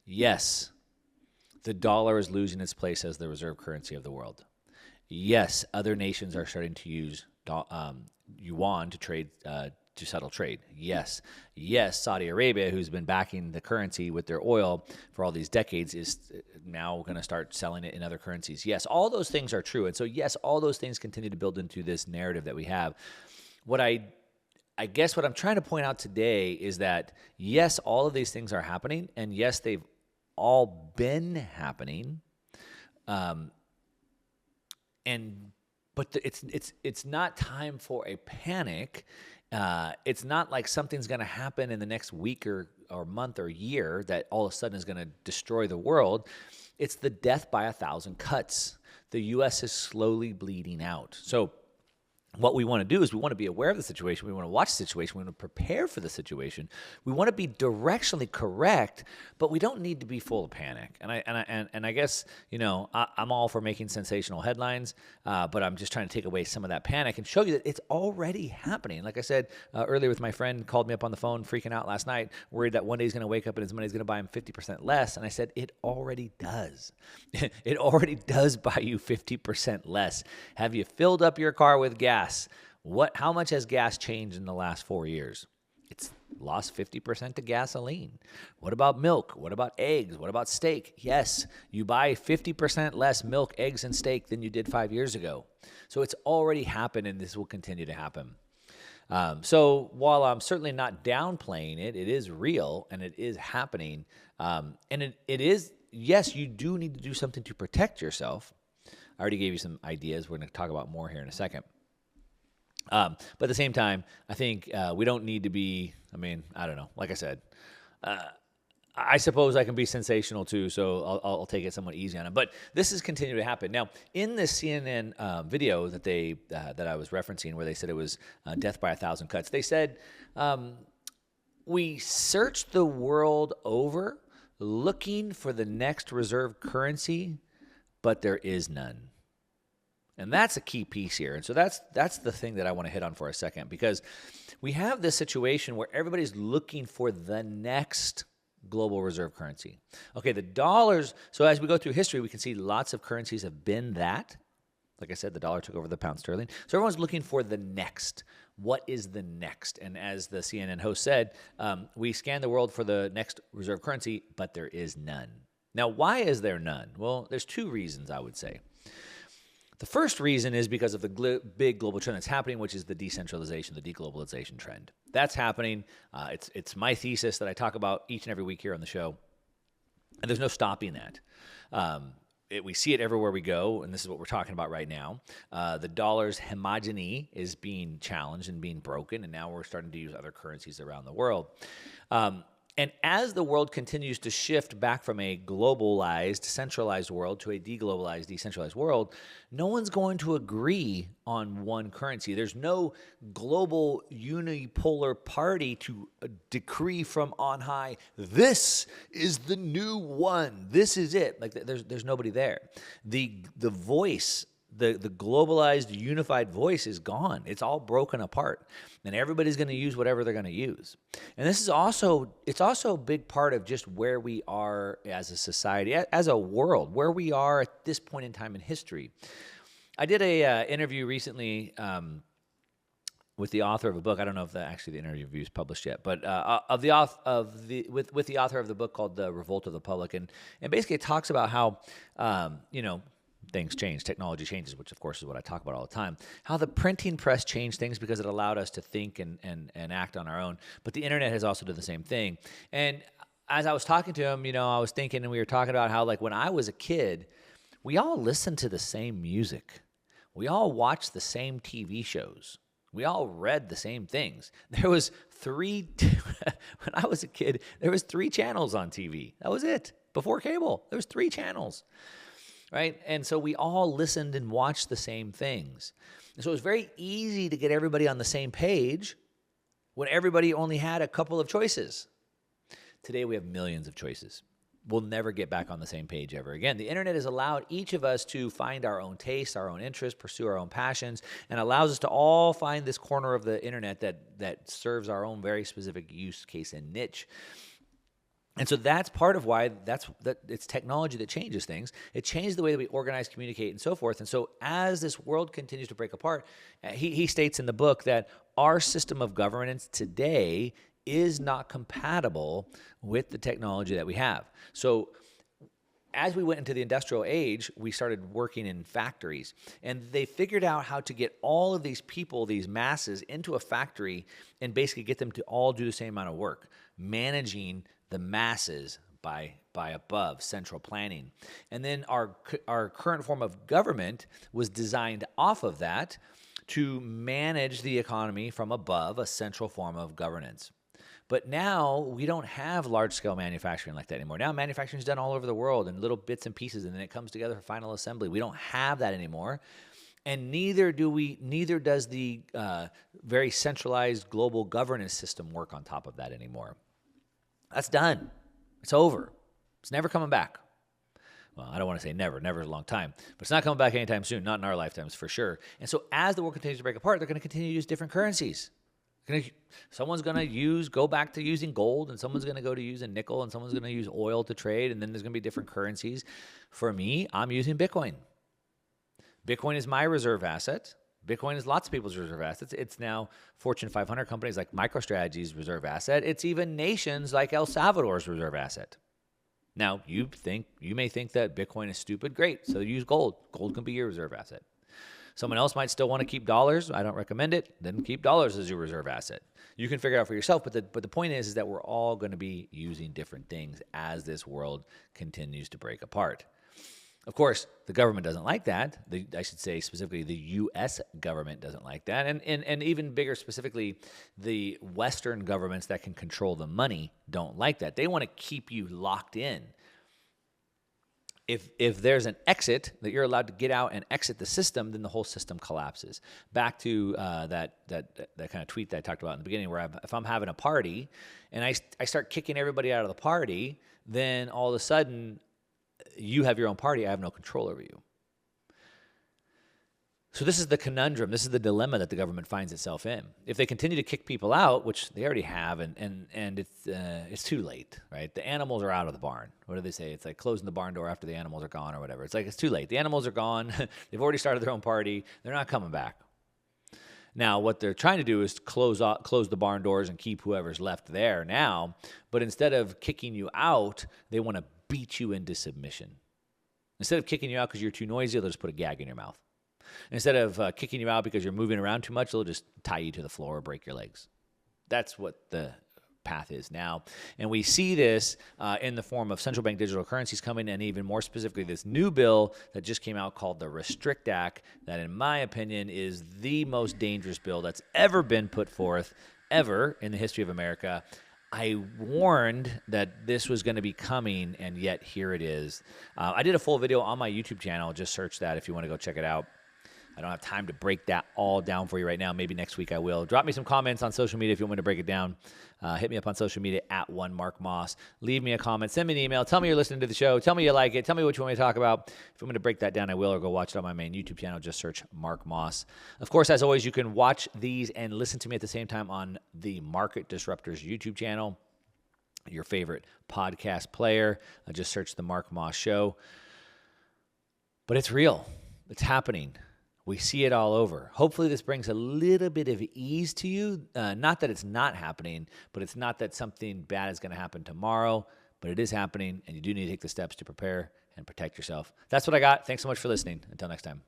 Yes, the dollar is losing its place as the reserve currency of the world. Yes, other nations are starting to use yuan to trade to settle trade. Yes, yes, Saudi Arabia, who's been backing the currency with their oil for all these decades, is now going to start selling it in other currencies. Yes, all those things are true, and so yes, all those things continue to build into this narrative that we have. What I guess what I'm trying to point out today is that yes, all of these things are happening, and yes, they've all been happening. But it's not time for a panic. It's not like something's going to happen in the next week or month or year that all of a sudden is going to destroy the world. It's the death by 1,000 cuts. The U.S. is slowly bleeding out. So what we want to do is we want to be aware of the situation. We want to watch the situation. We want to prepare for the situation. We want to be directionally correct, but we don't need to be full of panic. And I guess I'm all for making sensational headlines, but I'm just trying to take away some of that panic and show you that it's already happening. Like I said earlier, with my friend called me up on the phone, freaking out last night, worried that one day he's going to wake up and his money's going to buy him 50% less. And I said, it already does. It already does buy you 50% less. Have you filled up your car with gas? How much has gas changed in the last 4 years? It's lost 50% to gasoline. What about milk? What about eggs? What about steak? Yes, you buy 50% less milk, eggs, and steak than you did 5 years ago. So it's already happened, and this will continue to happen. So while I'm certainly not downplaying it, it is real and it is happening. And it is, yes, you do need to do something to protect yourself. I already gave you some ideas. We're going to talk about more here in a second. But at the same time, I think we don't need to be, I don't know. Like I said, I suppose I can be sensational too, so I'll take it somewhat easy on it. But this is continuing to happen. Now, in this CNN video that I was referencing, where they said it was death by 1,000 cuts, they said, we searched the world over looking for the next reserve currency, but there is none. And that's a key piece here. And so that's the thing that I want to hit on for a second, because we have this situation where everybody's looking for the next global reserve currency. Okay, the dollars, so as we go through history, we can see lots of currencies have been that. Like I said, the dollar took over the pound sterling. So everyone's looking for the next. What is the next? And as the CNN host said, we scan the world for the next reserve currency, but there is none. Now, why is there none? Well, there's two reasons, I would say. The first reason is because of the big global trend that's happening, which is the decentralization, the deglobalization trend. That's happening. It's my thesis that I talk about each and every week here on the show, and there's no stopping that. We see it everywhere we go, and this is what we're talking about right now. The dollar's homogeny is being challenged and being broken, and now we're starting to use other currencies around the world. And as the world continues to shift back from a globalized, centralized world to a deglobalized, decentralized world, no one's going to agree on one currency. There's no global unipolar party to decree from on high, this is the new one, this is it. Like there's nobody there. The voice, the globalized, unified voice is gone. It's all broken apart. And everybody's going to use whatever they're going to use. And this is also a big part of just where we are as a society, as a world, where we are at this point in time in history. I did a interview recently with the author of a book. I don't know if the interview is published yet, but with the author of the book called The Revolt of the Public, and basically it talks about how things change, technology changes, which of course is what I talk about all the time. How the printing press changed things because it allowed us to think and act on our own. But the internet has also done the same thing. And as I was talking to him, I was thinking, and we were talking about how, like, when I was a kid, we all listened to the same music. We all watched the same TV shows. We all read the same things. There was when I was a kid, there was 3 channels on TV. That was it. Before cable, there was 3 channels. Right? And so we all listened and watched the same things. And so it was very easy to get everybody on the same page when everybody only had a couple of choices. Today we have millions of choices. We'll never get back on the same page ever again. The internet has allowed each of us to find our own tastes, our own interests, pursue our own passions, and allows us to all find this corner of the internet that serves our own very specific use case and niche. And so that's part of why it's technology that changes things. It changes the way that we organize, communicate, and so forth. And so as this world continues to break apart, he states in the book that our system of governance today is not compatible with the technology that we have. So as we went into the industrial age, we started working in factories, and they figured out how to get all of these people, these masses, into a factory and basically get them to all do the same amount of work, managing the masses by above central planning. And then our current form of government was designed off of that to manage the economy from above, a central form of governance. But now we don't have large-scale manufacturing like that anymore. Now manufacturing is done all over the world in little bits and pieces, and then it comes together for final assembly. We don't have that anymore, and neither does the very centralized global governance system work on top of that anymore. That's done. It's over. It's never coming back. Well, I don't want to say never. Never is a long time. But it's not coming back anytime soon. Not in our lifetimes, for sure. And so as the world continues to break apart, they're going to continue to use different currencies. Someone's going to go back to using gold, and someone's going to go to using nickel, and someone's going to use oil to trade, and then there's going to be different currencies. For me, I'm using Bitcoin. Bitcoin is my reserve asset. Bitcoin is lots of people's reserve assets. It's now Fortune 500 companies like MicroStrategy's reserve asset. It's even nations like El Salvador's reserve asset. Now, you may think that Bitcoin is stupid. Great. So use gold. Gold can be your reserve asset. Someone else might still want to keep dollars. I don't recommend it. Then keep dollars as your reserve asset. You can figure it out for yourself. But the point is that we're all going to be using different things as this world continues to break apart. Of course, the government doesn't like that. I should say specifically the U.S. government doesn't like that. And even bigger specifically, the Western governments that can control the money don't like that. They want to keep you locked in. If there's an exit that you're allowed to get out and exit the system, then the whole system collapses. Back to that kind of tweet that I talked about in the beginning, where if I'm having a party and I start kicking everybody out of the party, then all of a sudden you have your own party. I have no control over you. So this is the conundrum. This is the dilemma that the government finds itself in. If they continue to kick people out, which they already have, and it's too late, right? The animals are out of the barn. What do they say? It's like closing the barn door after the animals are gone or whatever. It's like it's too late. The animals are gone. They've already started their own party. They're not coming back. Now, what they're trying to do is close the barn doors and keep whoever's left there now. But instead of kicking you out, they want to beat you into submission. Instead of kicking you out because you're too noisy, they'll just put a gag in your mouth. Instead of kicking you out because you're moving around too much, they'll just tie you to the floor or break your legs. That's what the path is now. And we see this in the form of central bank digital currencies coming, and even more specifically, this new bill that just came out called the Restrict Act, that in my opinion is the most dangerous bill that's ever been put forth, ever in the history of America. I warned that this was going to be coming, and yet here it is. I did a full video on my YouTube channel. Just search that if you want to go check it out. I don't have time to break that all down for you right now. Maybe next week I will. Drop me some comments on social media if you want me to break it down. Hit me up on social media at @1MarkMoss. Leave me a comment. Send me an email. Tell me you're listening to the show. Tell me you like it. Tell me what you want me to talk about. If I'm going to break that down, I will, or go watch it on my main YouTube channel. Just search Mark Moss. Of course, as always, you can watch these and listen to me at the same time on the Market Disruptors YouTube channel, your favorite podcast player. Just search The Mark Moss Show. But it's real. It's happening. We see it all over. Hopefully this brings a little bit of ease to you. Not that it's not happening, but it's not that something bad is going to happen tomorrow, but it is happening, and you do need to take the steps to prepare and protect yourself. That's what I got. Thanks so much for listening. Until next time.